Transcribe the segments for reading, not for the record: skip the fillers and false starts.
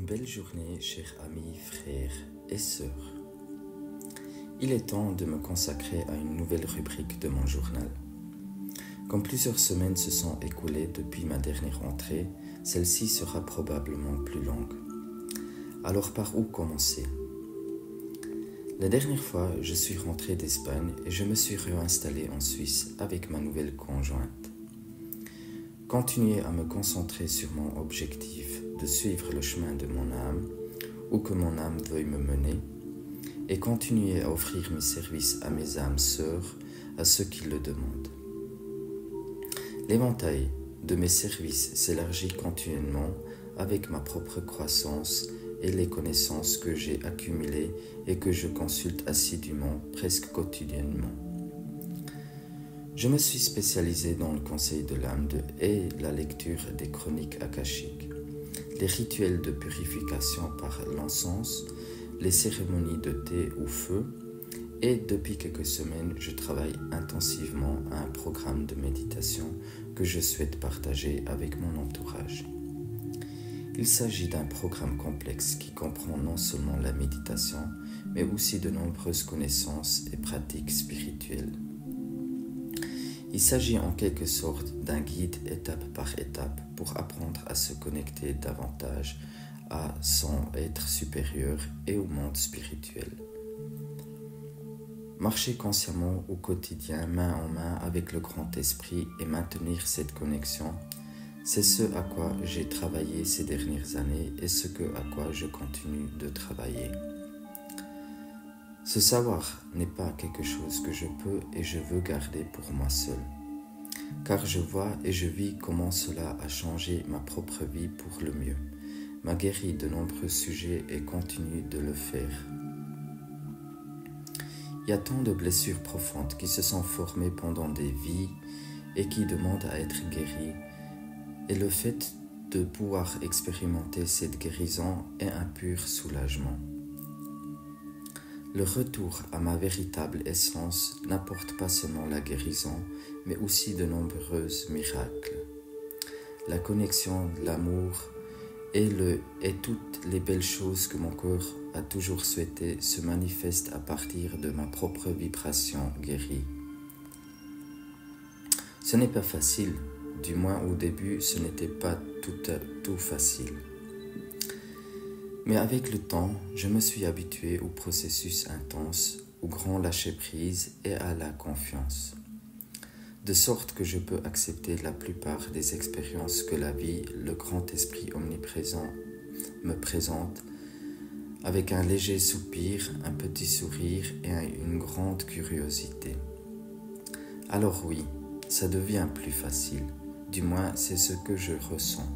belle journée, chers amis, frères et sœurs. Il est temps de me consacrer à une nouvelle rubrique de mon journal. Comme plusieurs semaines se sont écoulées depuis ma dernière entrée, celle-ci sera probablement plus longue. Alors par où commencer ? La dernière fois, je suis rentré d'Espagne et je me suis réinstallé en Suisse avec ma nouvelle conjointe. Continuer à me concentrer sur mon objectif de suivre le chemin de mon âme, où que mon âme veuille me mener, et continuer à offrir mes services à mes âmes sœurs, à ceux qui le demandent. L'éventail de mes services s'élargit continuellement avec ma propre croissance et les connaissances que j'ai accumulées et que je consulte assidûment, presque quotidiennement. Je me suis spécialisé dans le conseil de l'âme et la lecture des chroniques akashiques, les rituels de purification par l'encens, les cérémonies de thé ou feu, et depuis quelques semaines, je travaille intensivement à un programme de méditation que je souhaite partager avec mon entourage. Il s'agit d'un programme complexe qui comprend non seulement la méditation, mais aussi de nombreuses connaissances et pratiques spirituelles. Il s'agit en quelque sorte d'un guide étape par étape pour apprendre à se connecter davantage à son être supérieur et au monde spirituel. Marcher consciemment au quotidien, main en main avec le grand esprit et maintenir cette connexion, c'est ce à quoi j'ai travaillé ces dernières années et ce à quoi je continue de travailler. Ce savoir n'est pas quelque chose que je peux et je veux garder pour moi seul, car je vois et je vis comment cela a changé ma propre vie pour le mieux, m'a guéri de nombreux sujets et continue de le faire. Il y a tant de blessures profondes qui se sont formées pendant des vies et qui demandent à être guéries, et le fait de pouvoir expérimenter cette guérison est un pur soulagement. Le retour à ma véritable essence n'apporte pas seulement la guérison, mais aussi de nombreux miracles. La connexion, l'amour et toutes les belles choses que mon cœur a toujours souhaitées se manifestent à partir de ma propre vibration guérie. Ce n'est pas facile, du moins au début ce n'était pas tout facile. Mais avec le temps, je me suis habitué au processus intense, au grand lâcher-prise et à la confiance. De sorte que je peux accepter la plupart des expériences que la vie, le grand esprit omniprésent, me présente, avec un léger soupir, un petit sourire et une grande curiosité. Alors oui, ça devient plus facile, du moins c'est ce que je ressens.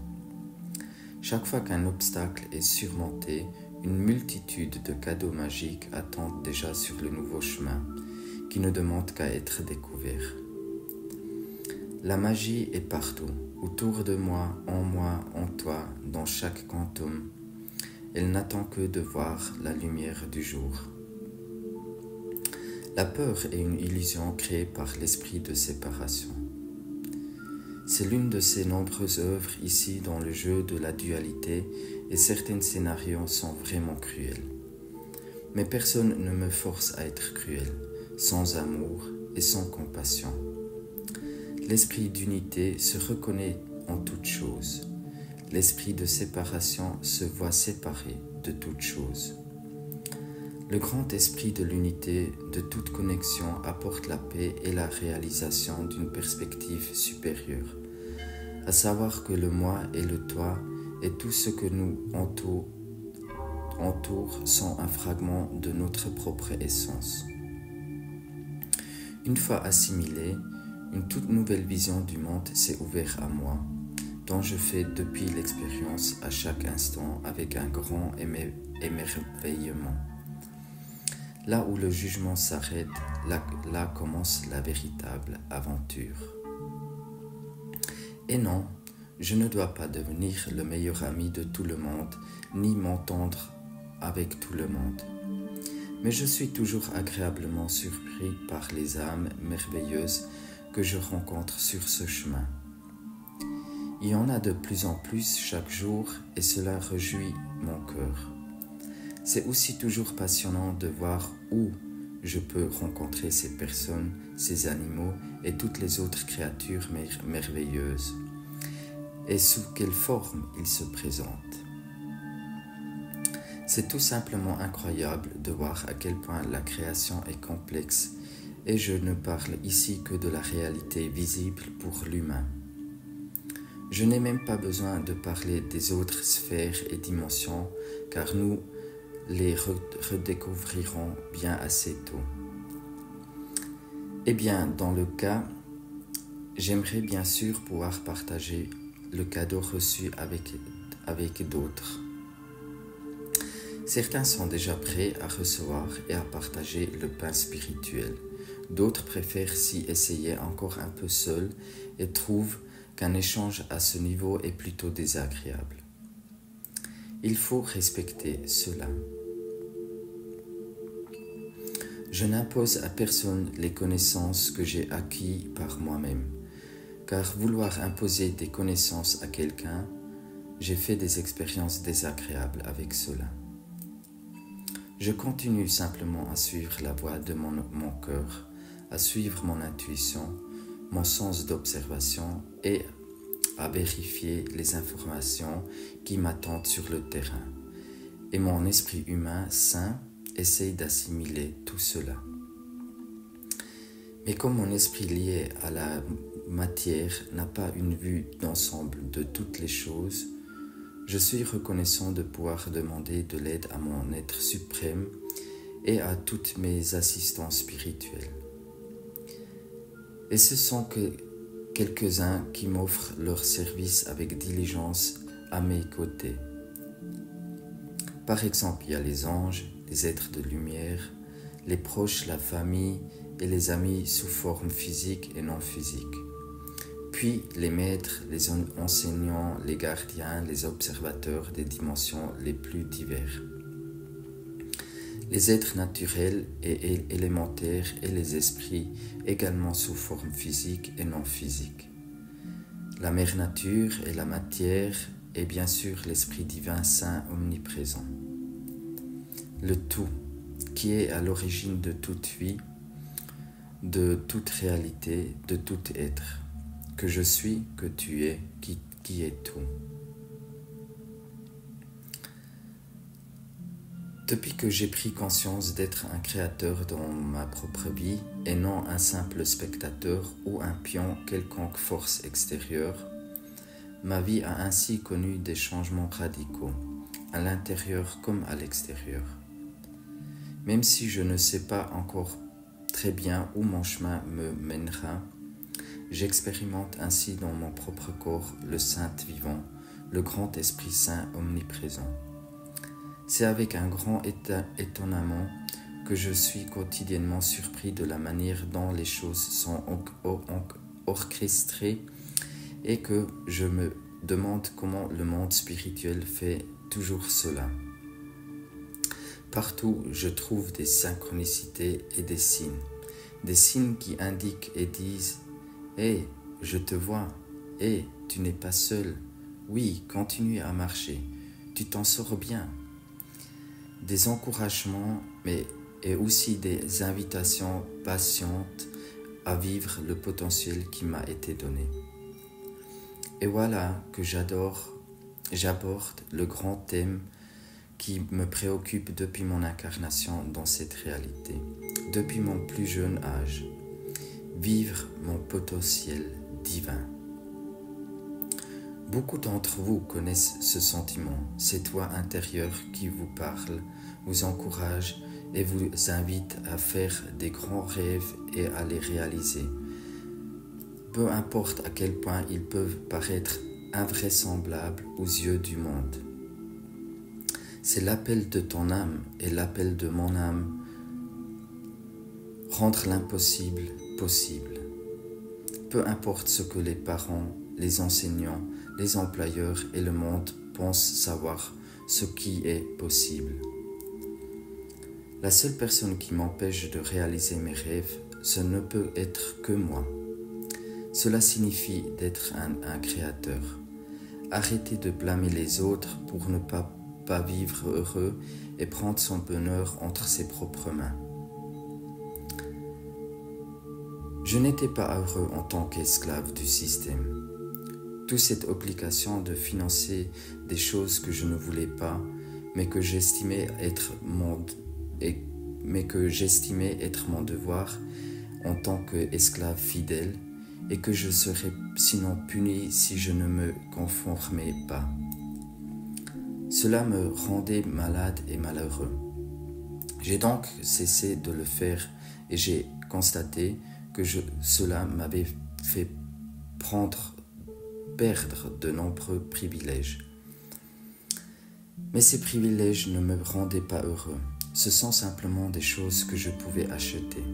Chaque fois qu'un obstacle est surmonté, une multitude de cadeaux magiques attendent déjà sur le nouveau chemin, qui ne demande qu'à être découvert. La magie est partout, autour de moi, en toi, dans chaque quantum. Elle n'attend que de voir la lumière du jour. La peur est une illusion créée par l'esprit de séparation. C'est l'une de ces nombreuses œuvres ici dans le jeu de la dualité et certains scénarios sont vraiment cruels. Mais personne ne me force à être cruel, sans amour et sans compassion. L'esprit d'unité se reconnaît en toutes choses. L'esprit de séparation se voit séparé de toutes choses. Le grand esprit de l'unité, de toute connexion, apporte la paix et la réalisation d'une perspective supérieure, à savoir que le moi et le toi et tout ce que nous entoure sont un fragment de notre propre essence. Une fois assimilé, une toute nouvelle vision du monde s'est ouverte à moi, dont je fais depuis l'expérience à chaque instant avec un grand émerveillement. Là où le jugement s'arrête, là commence la véritable aventure. Et non, je ne dois pas devenir le meilleur ami de tout le monde, ni m'entendre avec tout le monde. Mais je suis toujours agréablement surpris par les âmes merveilleuses que je rencontre sur ce chemin. Il y en a de plus en plus chaque jour et cela réjouit mon cœur. C'est aussi toujours passionnant de voir où je peux rencontrer ces personnes, ces animaux et toutes les autres créatures merveilleuses, et sous quelle forme ils se présentent. C'est tout simplement incroyable de voir à quel point la création est complexe, et je ne parle ici que de la réalité visible pour l'humain. Je n'ai même pas besoin de parler des autres sphères et dimensions, car nous les redécouvrirons bien assez tôt. Eh bien, dans le cas, j'aimerais bien sûr pouvoir partager le cadeau reçu avec d'autres. Certains sont déjà prêts à recevoir et à partager le pain spirituel. D'autres préfèrent s'y essayer encore un peu seuls et trouvent qu'un échange à ce niveau est plutôt désagréable. Il faut respecter cela. Je n'impose à personne les connaissances que j'ai acquises par moi-même, car vouloir imposer des connaissances à quelqu'un, j'ai fait des expériences désagréables avec cela. Je continue simplement à suivre la voie de mon cœur, à suivre mon intuition, mon sens d'observation et à vérifier les informations qui m'attendent sur le terrain. Et mon esprit humain sain essaye d'assimiler tout cela. Mais comme mon esprit lié à la matière n'a pas une vue d'ensemble de toutes les choses, je suis reconnaissant de pouvoir demander de l'aide à mon être suprême et à toutes mes assistants spirituels. Et ce sont que quelques-uns qui m'offrent leur service avec diligence à mes côtés. Par exemple, il y a les anges, les êtres de lumière, les proches, la famille et les amis sous forme physique et non physique. Puis les maîtres, les enseignants, les gardiens, les observateurs des dimensions les plus diverses. Les êtres naturels et élémentaires et les esprits également sous forme physique et non physique. La mère nature et la matière et bien sûr l'esprit divin saint omniprésent. Le tout qui est à l'origine de toute vie, de toute réalité, de tout être. Que je suis, que tu es, qui est tout. Depuis que j'ai pris conscience d'être un créateur dans ma propre vie et non un simple spectateur ou un pion quelconque force extérieure, ma vie a ainsi connu des changements radicaux, à l'intérieur comme à l'extérieur. Même si je ne sais pas encore très bien où mon chemin me mènera, j'expérimente ainsi dans mon propre corps le Saint vivant, le grand Esprit Saint omniprésent. C'est avec un grand étonnement que je suis quotidiennement surpris de la manière dont les choses sont orchestrées et que je me demande comment le monde spirituel fait toujours cela. Partout, je trouve des synchronicités et des signes qui indiquent et disent « Hé, je te vois, hé, tu n'es pas seul, oui, continue à marcher, tu t'en sors bien ». Des encouragements, mais et aussi des invitations patientes à vivre le potentiel qui m'a été donné. Et voilà que j'aborde le grand thème qui me préoccupe depuis mon incarnation dans cette réalité, depuis mon plus jeune âge, vivre mon potentiel divin. Beaucoup d'entre vous connaissent ce sentiment, cette voix intérieure qui vous parle, vous encourage et vous invite à faire des grands rêves et à les réaliser. Peu importe à quel point ils peuvent paraître invraisemblables aux yeux du monde. C'est l'appel de ton âme et l'appel de mon âme. Rendre l'impossible possible. Peu importe ce que les parents, les enseignants, les employeurs et le monde pensent savoir ce qui est possible. La seule personne qui m'empêche de réaliser mes rêves, ce ne peut être que moi. Cela signifie d'être un créateur. Arrêtez de blâmer les autres pour ne pas pas vivre heureux et prendre son bonheur entre ses propres mains. Je n'étais pas heureux en tant qu'esclave du système. Toute cette obligation de financer des choses que je ne voulais pas, mais que j'estimais être mon devoir en tant qu'esclave fidèle, et que je serais sinon puni si je ne me conformais pas. Cela me rendait malade et malheureux. J'ai donc cessé de le faire et j'ai constaté que cela m'avait fait perdre de nombreux privilèges. Mais ces privilèges ne me rendaient pas heureux. Ce sont simplement des choses que je pouvais acheter.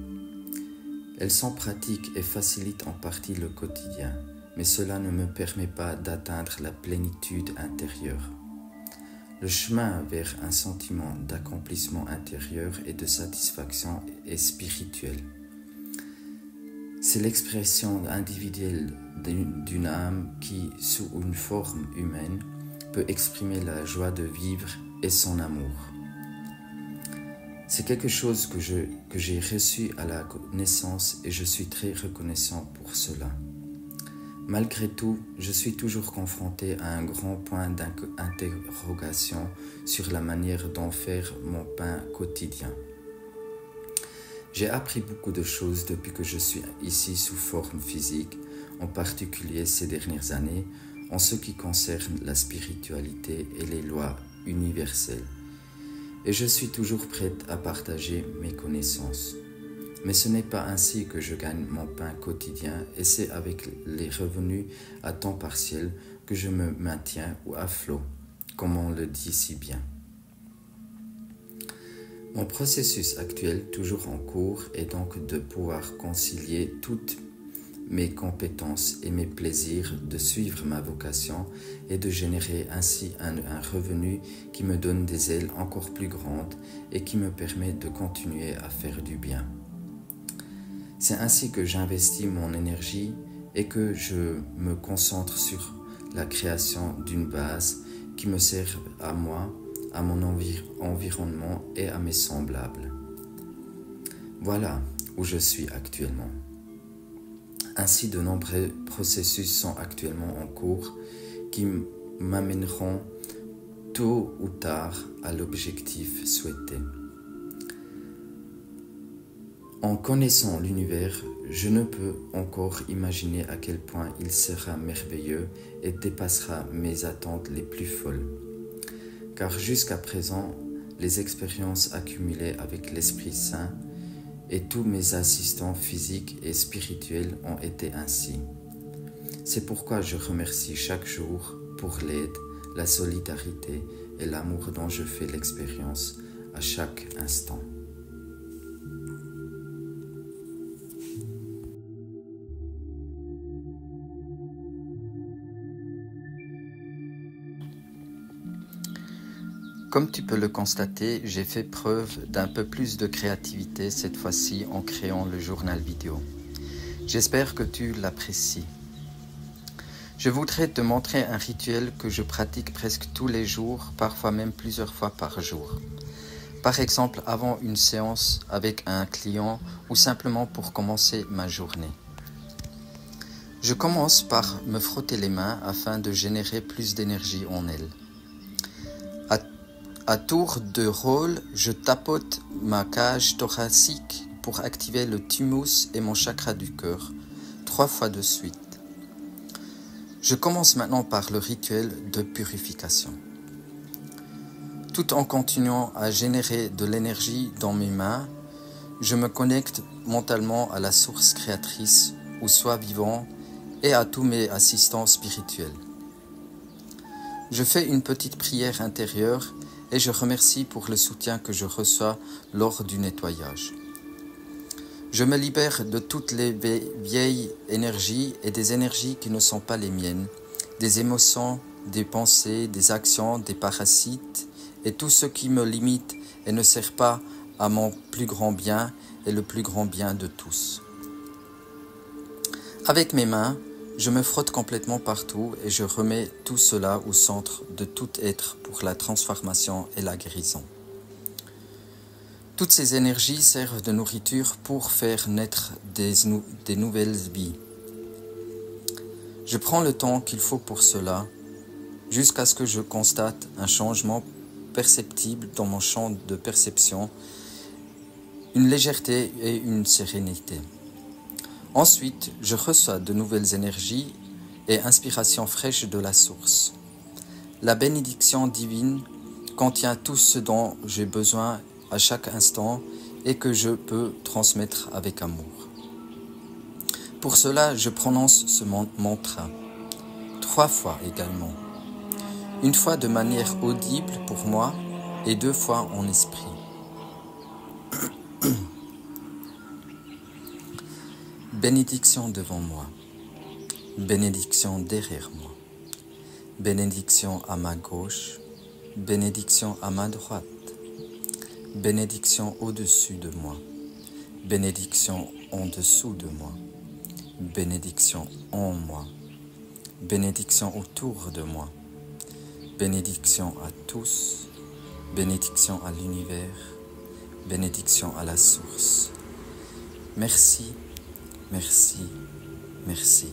Elles sont pratiques et facilitent en partie le quotidien, mais cela ne me permet pas d'atteindre la plénitude intérieure. Le chemin vers un sentiment d'accomplissement intérieur et de satisfaction est spirituel. C'est l'expression individuelle d'une âme qui, sous une forme humaine, peut exprimer la joie de vivre et son amour. C'est quelque chose que j'ai reçu à la naissance et je suis très reconnaissant pour cela. Malgré tout, je suis toujours confronté à un grand point d'interrogation sur la manière d'en faire mon pain quotidien. J'ai appris beaucoup de choses depuis que je suis ici sous forme physique, en particulier ces dernières années, en ce qui concerne la spiritualité et les lois universelles. Et je suis toujours prête à partager mes connaissances. Mais ce n'est pas ainsi que je gagne mon pain quotidien et c'est avec les revenus à temps partiel que je me maintiens ou à flot, comme on le dit si bien. Mon processus actuel, toujours en cours, est donc de pouvoir concilier toutes mes compétences et mes plaisirs, de suivre ma vocation et de générer ainsi un revenu qui me donne des ailes encore plus grandes et qui me permet de continuer à faire du bien. C'est ainsi que j'investis mon énergie et que je me concentre sur la création d'une base qui me sert à moi, à mon environnement et à mes semblables. Voilà où je suis actuellement. Ainsi, de nombreux processus sont actuellement en cours qui m'amèneront tôt ou tard à l'objectif souhaité. En connaissant l'univers, je ne peux encore imaginer à quel point il sera merveilleux et dépassera mes attentes les plus folles. Car jusqu'à présent, les expériences accumulées avec l'Esprit Saint et tous mes assistants physiques et spirituels ont été ainsi. C'est pourquoi je remercie chaque jour pour l'aide, la solidarité et l'amour dont je fais l'expérience à chaque instant. Comme tu peux le constater, j'ai fait preuve d'un peu plus de créativité cette fois-ci en créant le journal vidéo. J'espère que tu l'apprécies. Je voudrais te montrer un rituel que je pratique presque tous les jours, parfois même plusieurs fois par jour. Par exemple, avant une séance avec un client ou simplement pour commencer ma journée. Je commence par me frotter les mains afin de générer plus d'énergie en elles. À tour de rôle, je tapote ma cage thoracique pour activer le thymus et mon chakra du cœur, 3 fois de suite. Je commence maintenant par le rituel de purification. Tout en continuant à générer de l'énergie dans mes mains, je me connecte mentalement à la source créatrice, ou soi vivant, et à tous mes assistants spirituels. Je fais une petite prière intérieure et je remercie pour le soutien que je reçois lors du nettoyage. Je me libère de toutes les vieilles énergies et des énergies qui ne sont pas les miennes, des émotions, des pensées, des actions, des parasites et tout ce qui me limite et ne sert pas à mon plus grand bien et le plus grand bien de tous. Avec mes mains, Je me frotte complètement partout et je remets tout cela au centre de tout être pour la transformation et la guérison. Toutes ces énergies servent de nourriture pour faire naître des nouvelles vies. Je prends le temps qu'il faut pour cela, jusqu'à ce que je constate un changement perceptible dans mon champ de perception, une légèreté et une sérénité. Ensuite, je reçois de nouvelles énergies et inspirations fraîches de la source. La bénédiction divine contient tout ce dont j'ai besoin à chaque instant et que je peux transmettre avec amour. Pour cela, je prononce ce mantra 3 fois également. Une fois de manière audible pour moi et 2 fois en esprit. Bénédiction devant moi, bénédiction derrière moi, bénédiction à ma gauche, bénédiction à ma droite, bénédiction au-dessus de moi, bénédiction en dessous de moi, bénédiction en moi, bénédiction autour de moi, bénédiction à tous, bénédiction à l'univers, bénédiction à la source. Merci, merci, merci.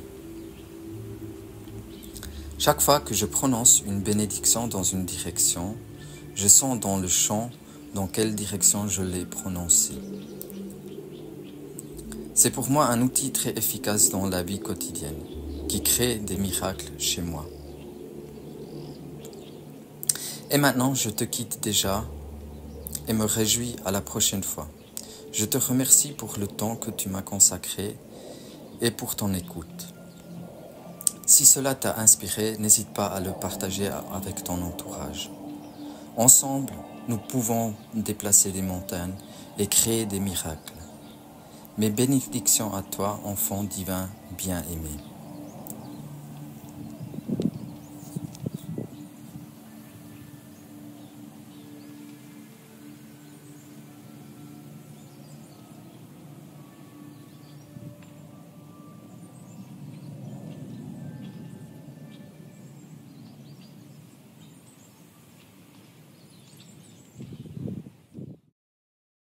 Chaque fois que je prononce une bénédiction dans une direction, je sens dans le champ dans quelle direction je l'ai prononcée. C'est pour moi un outil très efficace dans la vie quotidienne, qui crée des miracles chez moi. Et maintenant, je te quitte déjà et me réjouis à la prochaine fois. Je te remercie pour le temps que tu m'as consacré et pour ton écoute. Si cela t'a inspiré, n'hésite pas à le partager avec ton entourage. Ensemble, nous pouvons déplacer des montagnes et créer des miracles. Mes bénédictions à toi, enfant divin bien-aimé.